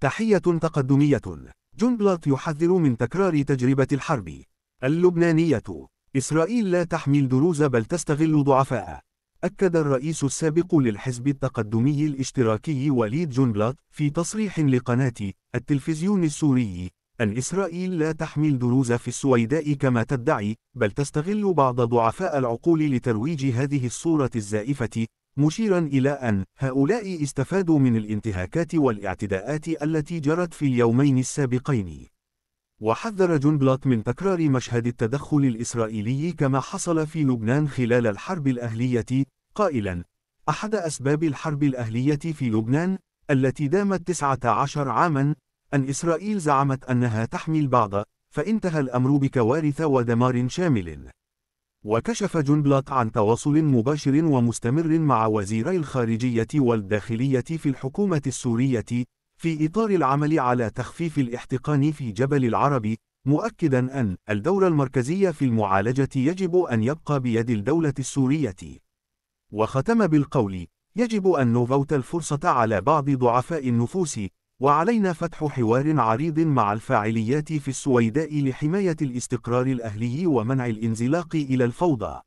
تحية تقدمية. جون بلوت يحذر من تكرار تجربة الحرب اللبنانية. إسرائيل لا تحمل دروز بل تستغل ضعفاء. أكد الرئيس السابق للحزب التقدمي الاشتراكي وليد جونبلاط في تصريح لقناة التلفزيون السوري أن إسرائيل لا تحمل دروز في السويداء كما تدعي، بل تستغل بعض ضعفاء العقول لترويج هذه الصورة الزائفة، مشيرا إلى أن هؤلاء استفادوا من الانتهاكات والاعتداءات التي جرت في اليومين السابقين. وحذر جونبلاط من تكرار مشهد التدخل الإسرائيلي كما حصل في لبنان خلال الحرب الأهلية، قائلا: أحد أسباب الحرب الأهلية في لبنان التي دامت 19 عاما أن إسرائيل زعمت أنها تحمي البعض، فانتهى الأمر بكوارث ودمار شامل. وكشف جونبلاط عن تواصل مباشر ومستمر مع وزيري الخارجية والداخلية في الحكومة السورية في إطار العمل على تخفيف الاحتقان في جبل العرب، مؤكدا أن الدور المركزي في المعالجة يجب أن يبقى بيد الدولة السورية. وختم بالقول: يجب أن نفوت الفرصة على بعض ضعفاء النفوس، وعلينا فتح حوار عريض مع الفاعليات في السويداء لحماية الاستقرار الأهلي ومنع الانزلاق إلى الفوضى.